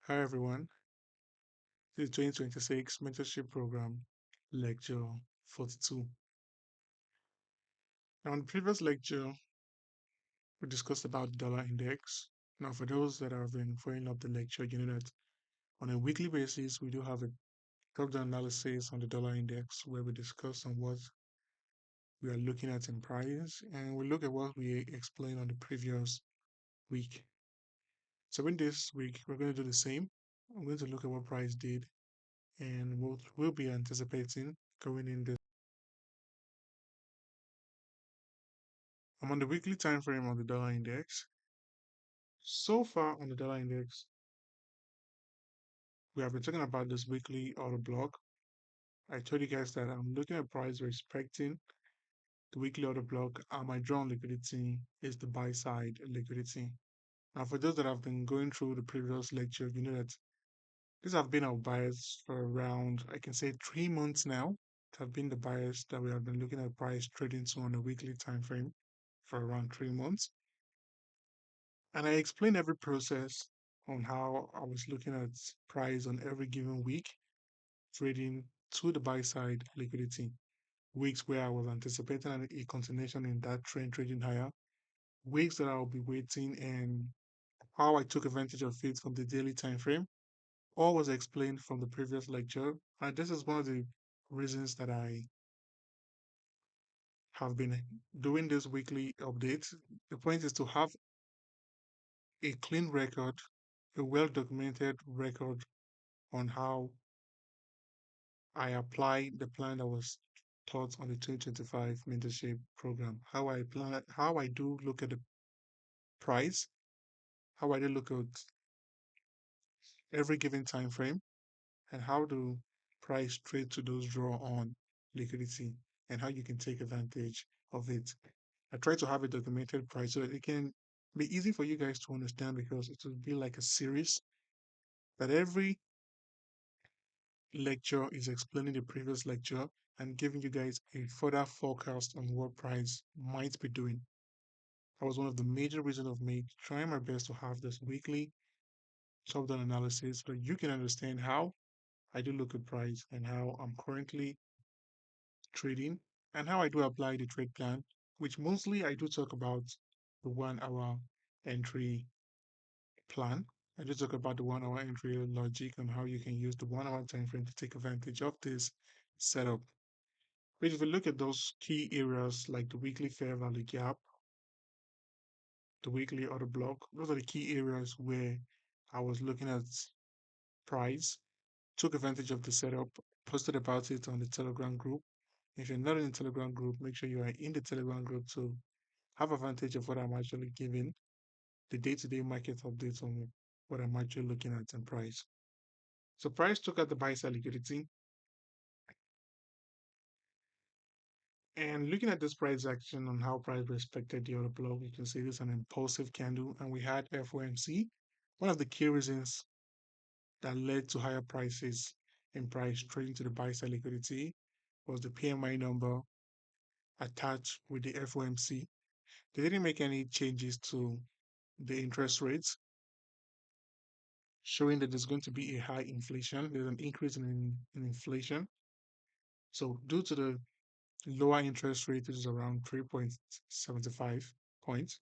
Hi everyone, this is 2026 Mentorship Program, Lecture 42. Now, in the previous lecture, we discussed about the dollar index. Now, for those that have been following up the lecture, you know that on a weekly basis, we do have a top-down analysis on the dollar index where we discuss on what we are looking at in price and we look at what we explained on the previous week. So, in this week, we're going to do the same. I'm going to look at what price did and what we'll be anticipating going in this. I'm on the weekly time frame on the dollar index. So far on the dollar index, we have been talking about this weekly order block. I told you guys that I'm looking at price respecting the weekly order block, and my drawn liquidity is the buy side liquidity. Now, for those that have been going through the previous lecture, you know that these have been our buyers for around, I can say, 3 months now. It have been the buyers that we have been looking at price trading to on a weekly time frame for around 3 months. And I explained every process on how I was looking at price on every given week, trading to the buy side liquidity. Weeks where I was anticipating a continuation in that trend trading higher, weeks that I'll be waiting, and how I took advantage of it from the daily time frame. All was explained from the previous lecture. And this is one of the reasons that I have been doing this weekly update. The point is to have a clean record, a well documented record on how I apply the plan that was taught on the 2025 mentorship program. How I do look at the price, how I do look at every given time frame, and how do price trade to those draw on liquidity and how you can take advantage of it. I try to have a documented price so that it can be easy for you guys to understand because it will be like a series that every lecture is explaining the previous lecture and giving you guys a further forecast on what price might be doing. That was one of the major reasons of me trying my best to have this weekly top-down analysis so you can understand how I do look at price and how I'm currently trading and how I do apply the trade plan, which mostly I do talk about the 1 hour entry plan. I do talk about the 1 hour entry logic and how you can use the 1 hour time frame to take advantage of this setup. But if we look at those key areas like the weekly fair value gap, the weekly order block, those are the key areas where I was looking at price, took advantage of the setup, posted about it on the Telegram group. If you're not in the Telegram group, make sure you are in the Telegram group to have advantage of what I'm actually giving, the day-to-day market updates on what I'm actually looking at and price. So price took out the buy side liquidity. And looking at this price action on how price respected the order block, you can see this is an impulsive candle, and we had FOMC. One of the key reasons that led to higher prices in price trading to the buy side liquidity was the PMI number attached with the FOMC. They didn't make any changes to the interest rates, showing that there's going to be a high inflation. There's an increase in inflation. So due to the lower interest rate, which is around 3.75 points,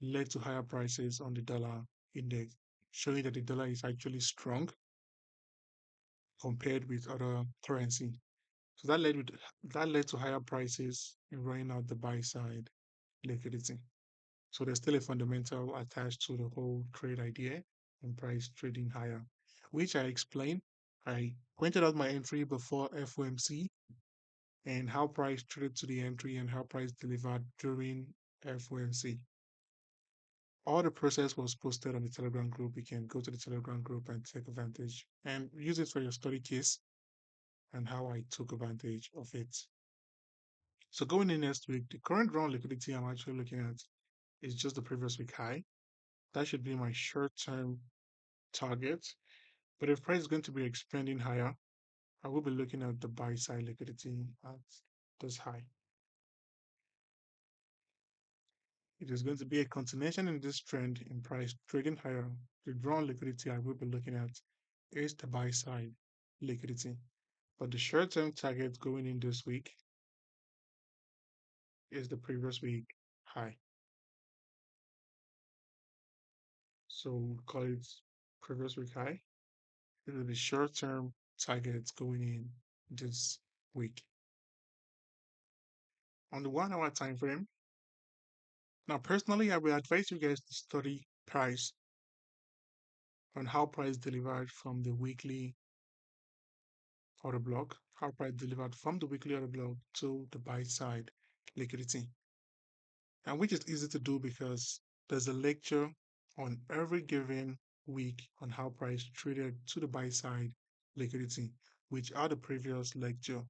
led to higher prices on the dollar index, showing that the dollar is actually strong compared with other currency. So that led to higher prices in running out the buy side liquidity. So there's still a fundamental attached to the whole trade idea and price trading higher, which I explained. I pointed out my entry before FOMC and how price traded to the entry and how price delivered during FOMC. All the process was posted on the Telegram group. You can go to the Telegram group and take advantage and use it for your study case and how I took advantage of it. So going in next week, the current ground liquidity I'm actually looking at is just the previous week high. That should be my short-term target. But if price is going to be expanding higher, I will be looking at the buy side liquidity at this high. It is going to be a continuation in this trend in price trading higher. The drawn liquidity I will be looking at is the buy side liquidity. But the short term target going in this week is the previous week high. So we'll call it previous week high. It will be short term targets going in this week. On the 1 hour time frame, now personally, I will advise you guys to study price on how price delivered from the weekly order block, how price delivered from the weekly order block to the buy side liquidity. And which is easy to do because there's a lecture on every given week on how price traded to the buy side liquidity, which are the previous lecture.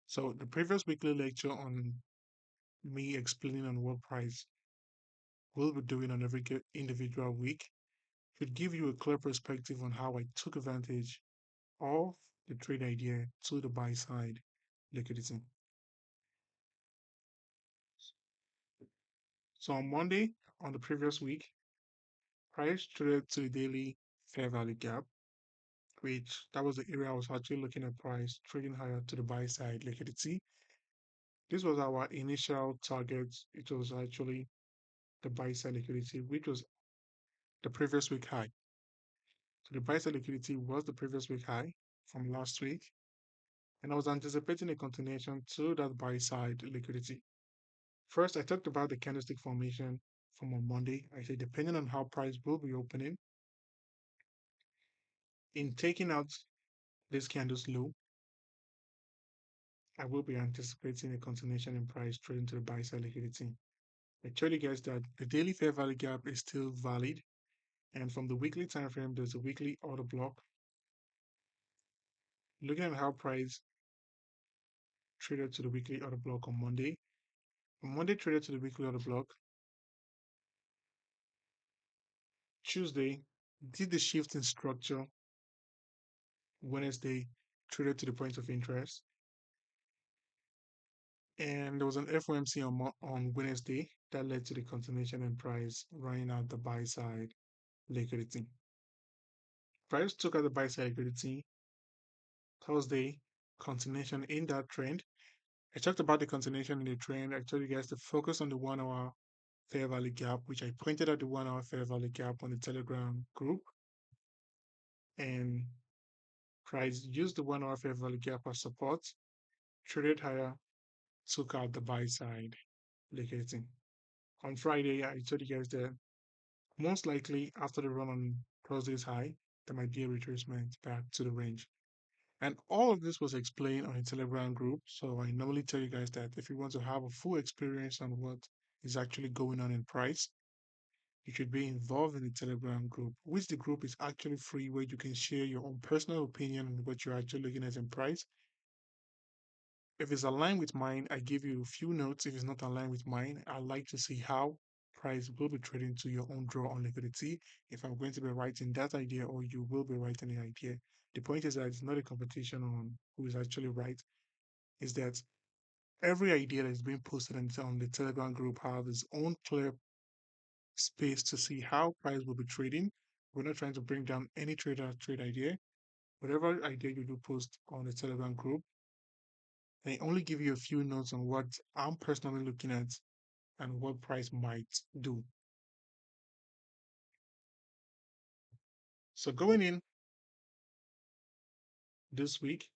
So the previous weekly lecture on me explaining on what price we'll be doing on every individual week should give you a clear perspective on how I took advantage of the trade idea to the buy side liquidity. So on Monday, on the previous week, price traded to the daily fair value gap, which that was the area I was actually looking at price trading higher to the buy side liquidity. This was our initial target. It was actually the buy side liquidity, which was the previous week high. So the buy side liquidity was the previous week high from last week, and I was anticipating a continuation to that buy side liquidity. First, I talked about the candlestick formation from on Monday. I said, depending on how price will be opening, in taking out this candle's low, I will be anticipating a continuation in price trading to the buy side liquidity. I told you guys that the daily fair value gap is still valid, and from the weekly time frame, there's a weekly order block. Looking at how price traded to the weekly order block on Monday. On Monday, traded to the weekly order block. Tuesday, did the shift in structure. Wednesday, traded to the point of interest. And there was an FOMC on Wednesday that led to the continuation in price running out the buy side liquidity. Price took out the buy side liquidity Thursday, continuation in that trend. I talked about the continuation in the trend. I told you guys to focus on the 1 hour fair value gap, which I pointed out the 1 hour fair value gap on the Telegram group. And price used the 1 hour fair value gap as support, traded higher, took out the buy side liquidity. On Friday, I told you guys that most likely after the run on Thursday's high, there might be a retracement back to the range. And all of this was explained on a Telegram group. So I normally tell you guys that if you want to have a full experience on what is actually going on in price, you should be involved in the Telegram group, which the group is actually free, where you can share your own personal opinion on what you're actually looking at in price. If it's aligned with mine, I give you a few notes. If it's not aligned with mine, I like to see how price will be trading to your own draw on liquidity. If I'm going to be writing that idea or you will be writing the idea. The point is that it's not a competition on who is actually right. Is that every idea that is being posted on the Telegram group have its own clear space to see how price will be trading. We're not trying to bring down any trader trade idea. Whatever idea you do post on the Telegram group, I only give you a few notes on what I'm personally looking at and what price might do. So going in this week,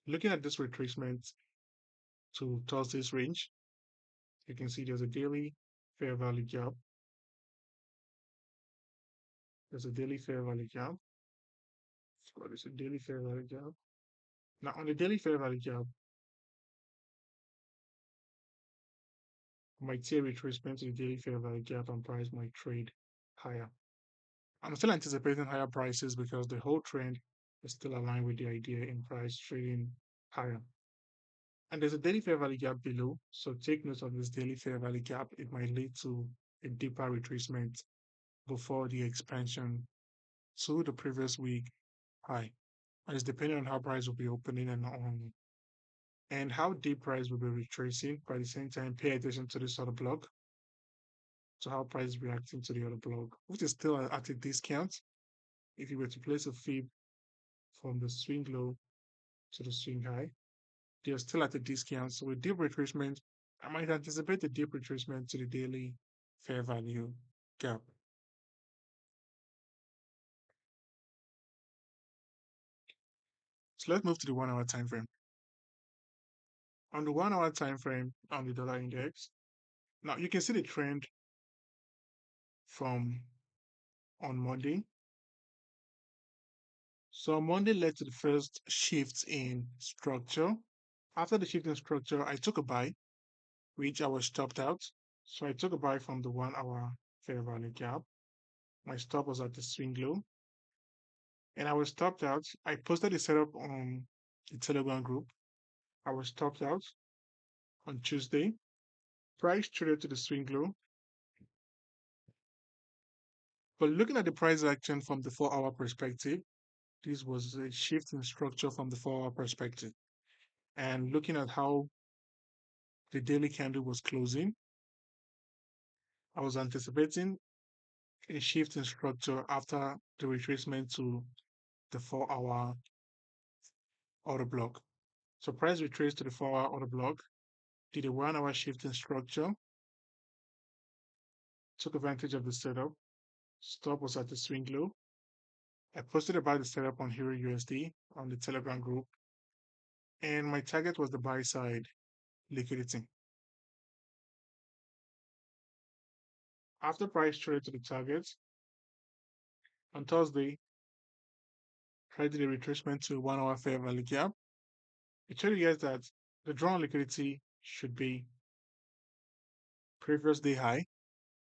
looking at this retracement to Thursday's range, you can see there's a daily fair value gap. There's a daily fair value gap. So there's a daily fair value gap. Now on the daily fair value gap, might see a retracement to the daily fair value gap and price might trade higher. I'm still anticipating higher prices because the whole trend is still aligned with the idea in price trading higher. And there's a daily fair value gap below, so take note of this daily fair value gap. It might lead to a deeper retracement before the expansion to the previous week high. And it's depending on how price will be opening and on and how deep price will be retracing. But at the same time, pay attention to this other block, to how price is reacting to the other block, which is still at a discount. If you were to place a fib from the swing low to the swing high, they're still at a discount. So with deep retracement, I might anticipate a deep retracement to the daily fair value gap. So let's move to the 1 hour time frame. On the 1 hour time frame on the dollar index, now you can see the trend from on Monday. So Monday led to the first shift in structure. After the shift in structure, I took a buy, which I was stopped out. So I took a buy from the 1 hour fair value gap. My stop was at the swing low, and I was stopped out. I posted the setup on the Telegram group. I was stopped out on Tuesday. Price traded to the swing low. But looking at the price action from the 4 hour perspective, this was a shift in structure from the 4 hour perspective. And looking at how the daily candle was closing, I was anticipating a shift in structure after the retracement to the 4 hour order block. So price retraced to the 4 hour order block, did a 1 hour shift in structure, took advantage of the setup. Stop was at the swing low. I posted about the setup on Hero USD on the Telegram group, and my target was the buy side liquidity. After price traded to the target on Thursday, price did a retracement to 1 hour fair value gap. It told you guys that the drawn liquidity should be previous day high,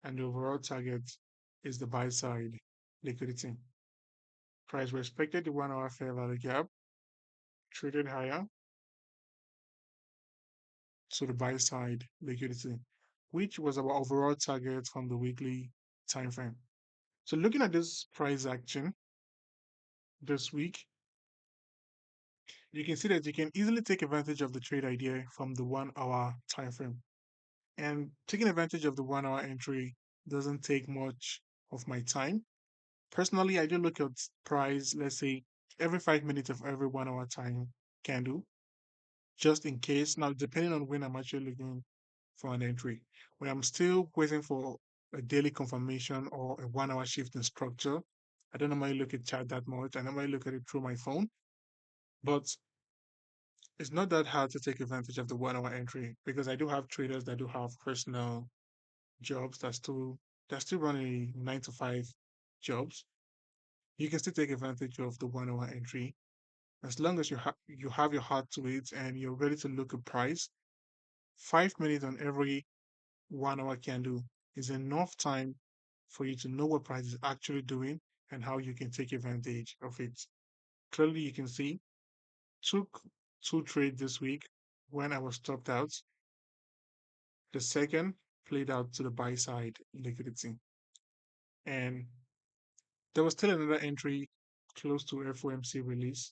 and the overall target is the buy side liquidity. Price respected the 1 hour fair value gap, traded higher to the buy side liquidity, which was our overall target from the weekly time frame. So looking at this price action this week, you can see that you can easily take advantage of the trade idea from the 1 hour time frame. And taking advantage of the 1 hour entry doesn't take much of my time. Personally, I do look at price, let's say, every 5 minutes of every 1 hour time candle, just in case. Now, depending on when I'm actually looking for an entry. When I'm still waiting for a daily confirmation or a 1 hour shift in structure, I don't normally look at chart that much. I normally look at it through my phone. But it's not that hard to take advantage of the 1 hour entry because I do have traders that do have personal jobs that still run a 9 to 5 jobs. You can still take advantage of the 1 hour entry as long as you have your heart to it and you're ready to look at price. 5 minutes on every 1 hour candle is enough time for you to know what price is actually doing and how you can take advantage of it. Clearly, you can see took two trades this week when I was stopped out. The second played out to the buy side liquidity. And there was still another entry close to FOMC release,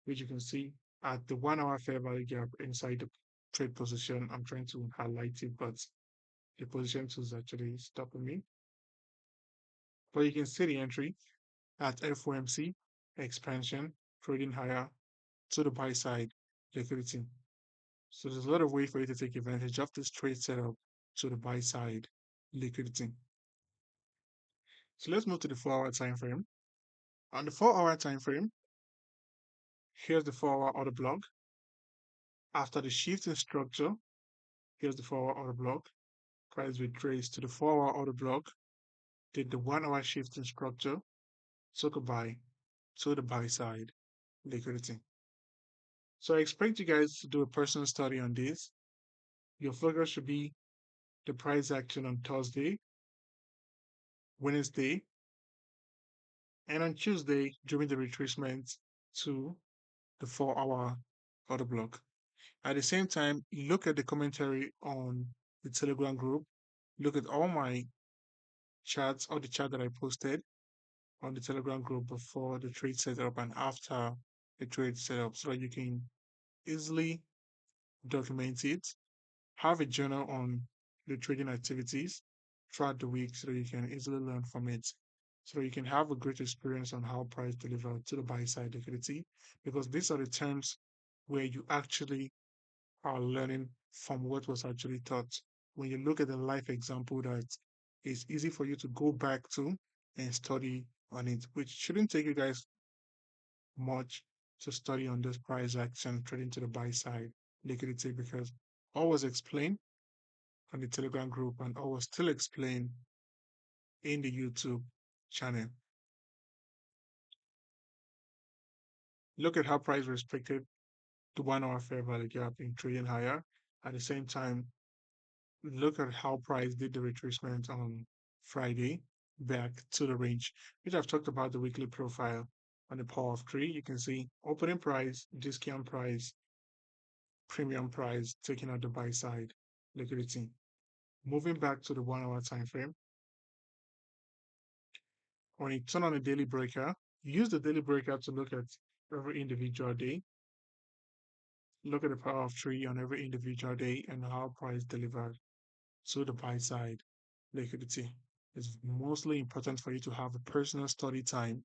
which you can see at the 1 hour fair value gap inside the trade position. I'm trying to highlight it, but the position is actually stopping me. But you can see the entry at FOMC expansion trading higher to the buy side liquidity. So there's a lot of way for you to take advantage of this trade setup to the buy side liquidity. So let's move to the 4 hour time frame. On the 4 hour time frame, here's the 4 hour order block. After the shift in structure, here's the 4 hour order block. Price retraced to the 4 hour order block, did the 1 hour shift in structure, took a buy to the buy side liquidity. So I expect you guys to do a personal study on this. Your focus should be the price action on Thursday, Wednesday, and on Tuesday during the retracement to the 4 hour order block. At the same time, look at the commentary on the Telegram group. Look at all my charts, all the chart that I posted on the Telegram group before the trade setup and after the trade setup so that you can easily document it, have a journal on the trading activities throughout the week so that you can easily learn from it. So that you can have a great experience on how price delivered to the buy side liquidity, because these are the terms where you actually are learning from what was actually taught. When you look at the life example, that is easy for you to go back to and study on it, which shouldn't take you guys much to study on this price action trading to the buy side liquidity, because all was explained on the Telegram group and all was still explained in the YouTube channel. Look at how price respected the 1 hour fair value gap in trading higher. At the same time, look at how price did the retracement on Friday back to the range, which I've talked about the weekly profile on the power of three. You can see opening price, discount price, premium price, taking out the buy side liquidity. Moving back to the 1 hour time frame, when you turn on a daily breaker, use the daily breaker to look at every individual day. Look at the power of three on every individual day and how price delivered to the buy side liquidity. It's mostly important for you to have a personal study time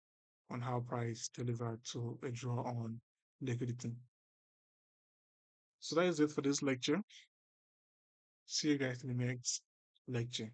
on how price delivered to a draw on liquidity. So that is it for this lecture. See you guys in the next lecture.